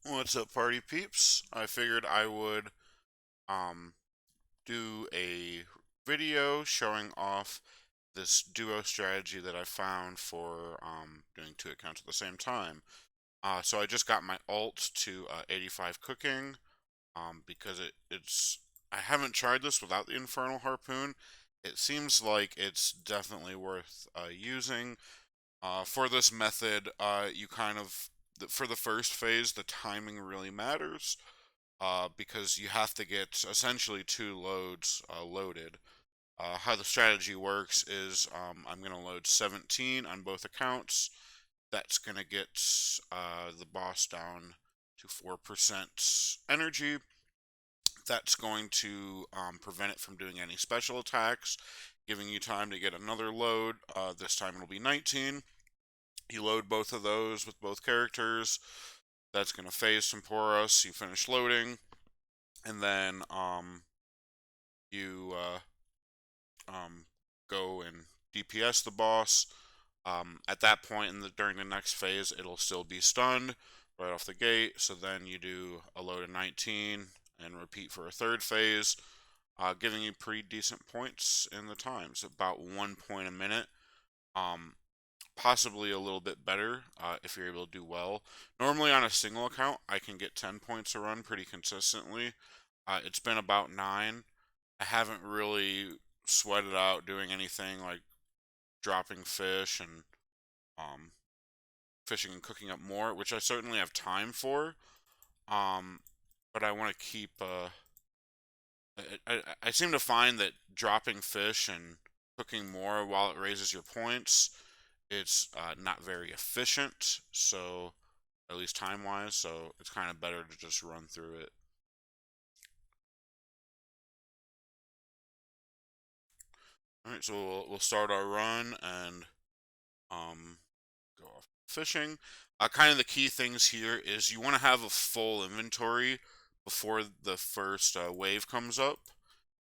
What's up, party peeps? I figured I would um do a video showing off this duo strategy that I found for doing two accounts at the same time. So I just got my alt to 85 cooking because it's I haven't tried this without the Infernal Harpoon. It seems like it's definitely worth using. For this method, you kind of for the first phase, the timing really matters because you have to get essentially two loads loaded. How the strategy works is I'm going to load 17 on both accounts. That's going to get the boss down to 4% energy. That's going to prevent it from doing any special attacks, giving you time to get another load. This time it'll be 19. You load both of those with both characters. That's going to phase Tempoross. You finish loading, and then you go and DPS the boss. At that point during the next phase, it'll still be stunned right off the gate. So then you do a load of 19 and repeat for a third phase, giving you pretty decent points in the times, about 1 point a minute. Um, Possibly a little bit better if you're able to do well. Normally on a single account, I can get 10 points a run pretty consistently. It's been about 9. I haven't really sweated out doing anything like dropping fish and um, fishing and cooking up more, which I certainly have time for. Um, but I want to keep. I seem to find that dropping fish and cooking more while it raises your points, it's not very efficient. So at least time wise, so it's kind of better to just run through it. All right, so we'll start our run and um, go off fishing. Kind of the key things here is you want to have a full inventory before the first wave comes up,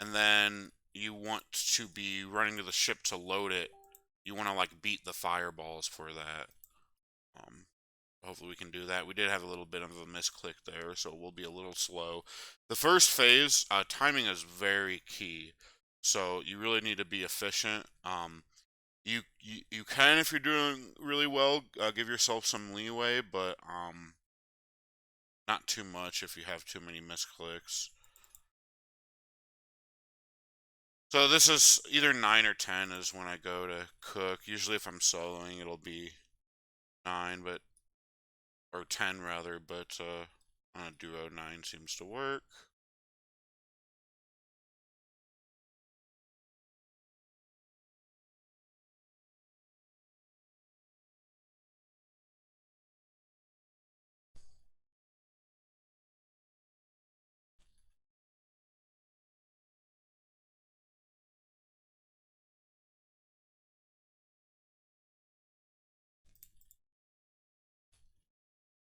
and then you want to be running to the ship to load it. You want to like beat the fireballs for that. Um, Hopefully we can do that. We did have a little bit of a misclick there, so we'll be a little slow. The first phase, timing is very key. So you really need to be efficient. You can, if you're doing really well, give yourself some leeway, but not too much if you have too many misclicks. So this is either 9 or 10 is when I go to cook. Usually if I'm soloing, it'll be 9, but or 10 rather, but on a duo 9 seems to work.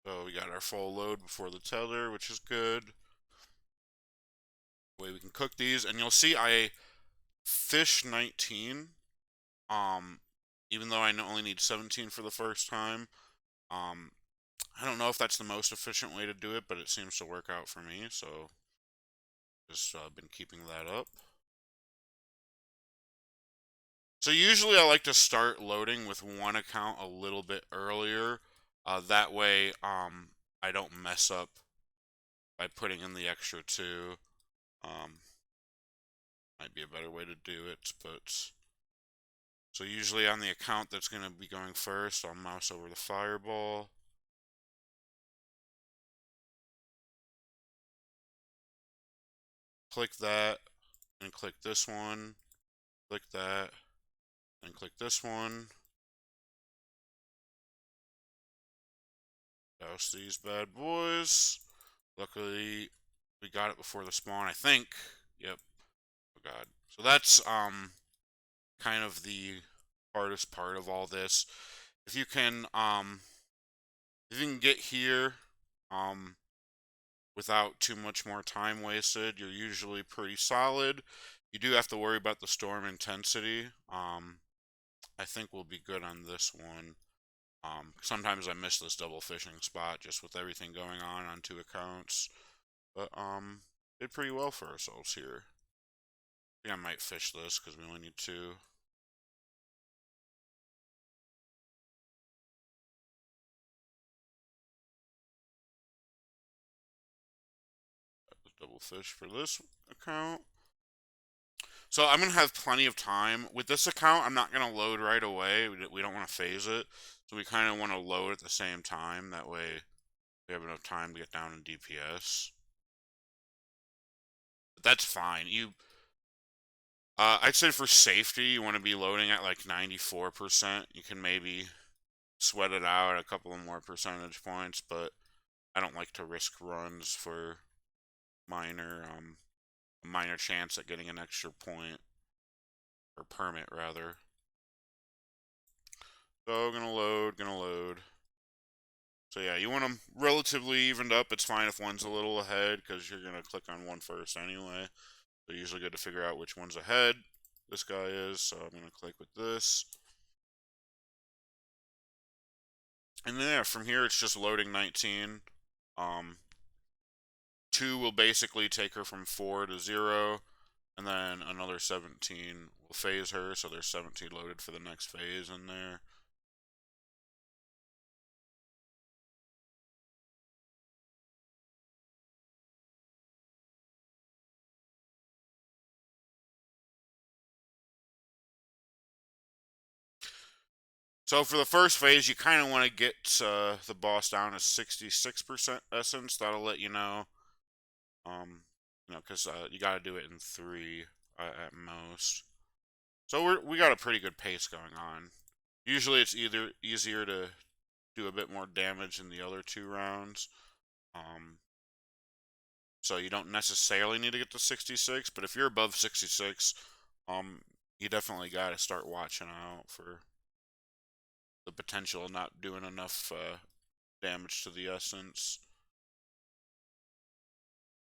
So we got our full load before the tether, which is good. Way we can cook these, and you'll see I fish 19. Um, Even though I only need 17 for the first time. Um, I don't know if that's the most efficient way to do it, but it seems to work out for me. So just been keeping that up. So usually I like to start loading with one account a little bit earlier. That way I don't mess up by putting in the extra two. Um, might be a better way to do it, but so usually on the account that's going to be going first, I'll mouse over the fireball. Click that, and click this one. Click that, and click this one. Douse these bad boys. Luckily, we got it before the spawn, I think. Yep. Oh god. So that's kind of the hardest part of all this. If you can get here um without too much more time wasted, you're usually pretty solid. You do have to worry about the storm intensity. I think we'll be good on this one. Sometimes I miss this double fishing spot just with everything going on 2 accounts. But did pretty well for ourselves here. I think I might fish this because we only need 2. Double fish for this account. So I'm going to have plenty of time. With this account, I'm not going to load right away. We don't want to phase it. So we kind of want to load at the same time. That way we have enough time to get down in DPS. But that's fine. I'd say for safety, you want to be loading at like 94%. You can maybe sweat it out a couple of more percentage points, but I don't like to risk runs for minor, a minor chance at getting an extra point, or permit rather. So gonna load. So yeah, you want them relatively evened up. It's fine if one's a little ahead because you're gonna click on one first anyway. So usually good to figure out which one's ahead. This guy is, so I'm gonna click with this. And then yeah, from here it's just loading 19. 2 will basically take her from 4 to 0, and then another 17 will phase her, so there's 17 loaded for the next phase in there. So for the first phase, you kind of want to get the boss down to 66% essence. That'll let you know, because you got to do it in 3 at most. So we got a pretty good pace going on. Usually it's either easier to do a bit more damage in the other 2 rounds. So you don't necessarily need to get to 66, but if you're above 66, you definitely got to start watching out for the potential of not doing enough damage to the essence.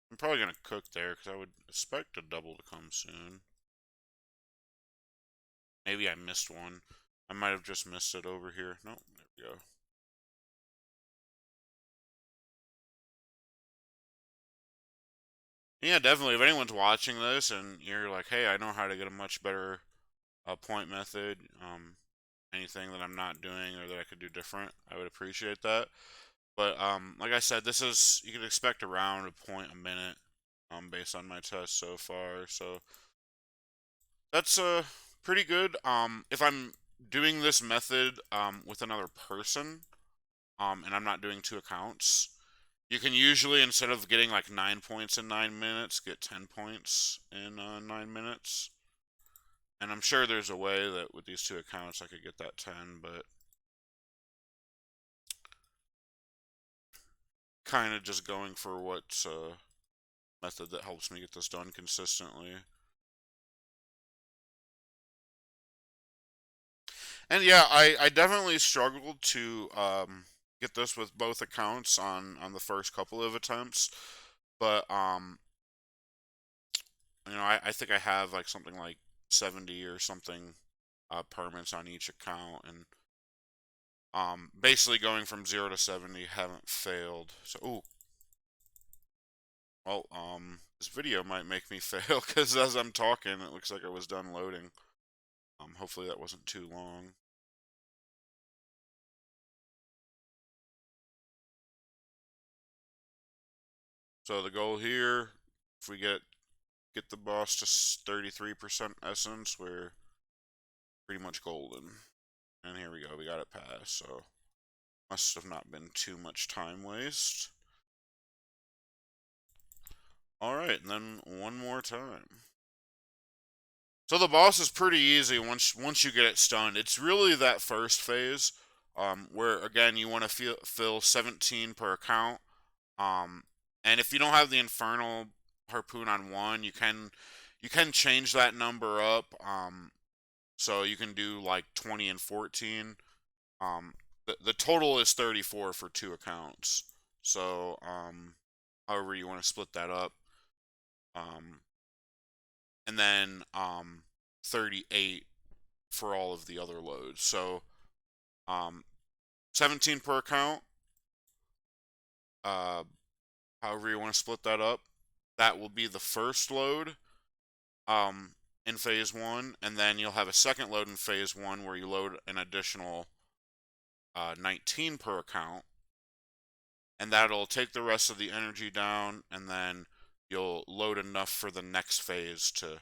I'm probably going to cook there because I would expect a double to come soon. Maybe I missed one. I might have just missed it over here. No, there we go. Yeah, definitely. If anyone's watching this and you're like, hey, I know how to get a much better point method, anything that I'm not doing or that I could do different, I would appreciate that. But like I said, this is you can expect around a point a minute, based on my test so far. So that's pretty good. If I'm doing this method with another person, and I'm not doing 2 accounts, you can usually instead of getting like 9 points in 9 minutes, get 10 points in 9 minutes. And I'm sure there's a way that with these 2 accounts I could get that 10, but kind of just going for what's method that helps me get this done consistently. And yeah, I definitely struggled to get this with both accounts on the first couple of attempts, but I think I have like something like 70 or something permits on each account, and basically going from 0 to 70 haven't failed. So ooh, well this video might make me fail because as I'm talking, it looks like I was done loading. Hopefully that wasn't too long. So the goal here, if we get the boss to 33% essence, we're pretty much golden. And here we go, we got it passed, so must have not been too much time waste. Alright, and then one more time. So the boss is pretty easy once you get it stunned. It's really that first phase, where again you want to fill 17 per account. Um, and if you don't have the infernal harpoon on one, you can change that number up. So you can do like 20 and 14. The total is 34 for 2 accounts. So however you want to split that up. Um, and then 38 for all of the other loads. So 17 per account. Uh, However you want to split that up. That will be the first load in phase one, and then you'll have a second load in phase one where you load an additional 19 per account, and that'll take the rest of the energy down, and then you'll load enough for the next phase to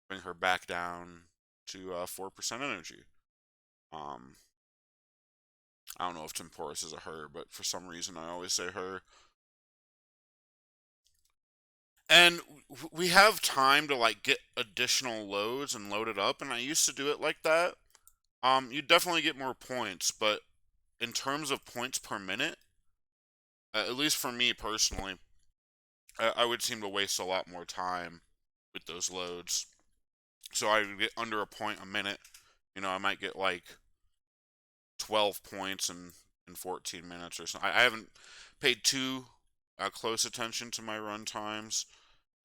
bring her back down to 4% energy. Um, I don't know if Tempoross is a her, but for some reason I always say her. And we have time to like get additional loads and load it up, and I used to do it like that. You definitely get more points, but in terms of points per minute, at least for me personally, I would seem to waste a lot more time with those loads. So I would get under a point a minute. You know, I might get like 12 points in 14 minutes or something. I haven't paid too close attention to my run times,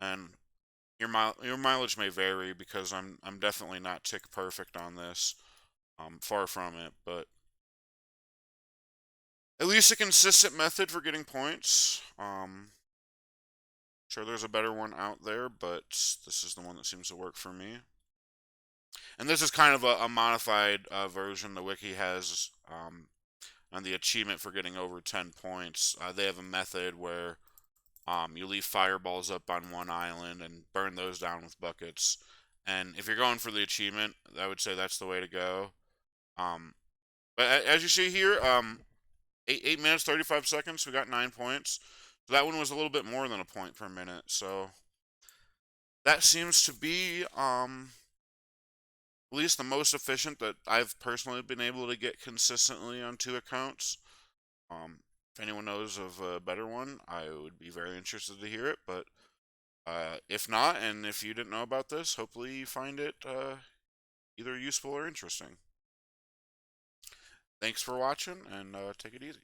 and your mileage may vary because I'm definitely not tick perfect on this. Far from it, but at least a consistent method for getting points. Sure, there's a better one out there, but this is the one that seems to work for me. And this is kind of a modified version the wiki has on the achievement for getting over 10 points. They have a method where you leave fireballs up on one island and burn those down with buckets. And if you're going for the achievement, I would say that's the way to go. Um, but as you see here, 8 minutes 35 seconds, we got 9 points. So that one was a little bit more than a point per minute. So that seems to be at least the most efficient that I've personally been able to get consistently on 2 accounts. If anyone knows of a better one, I would be very interested to hear it. But if not, and if you didn't know about this, hopefully you find it either useful or interesting. Thanks for watching, and take it easy.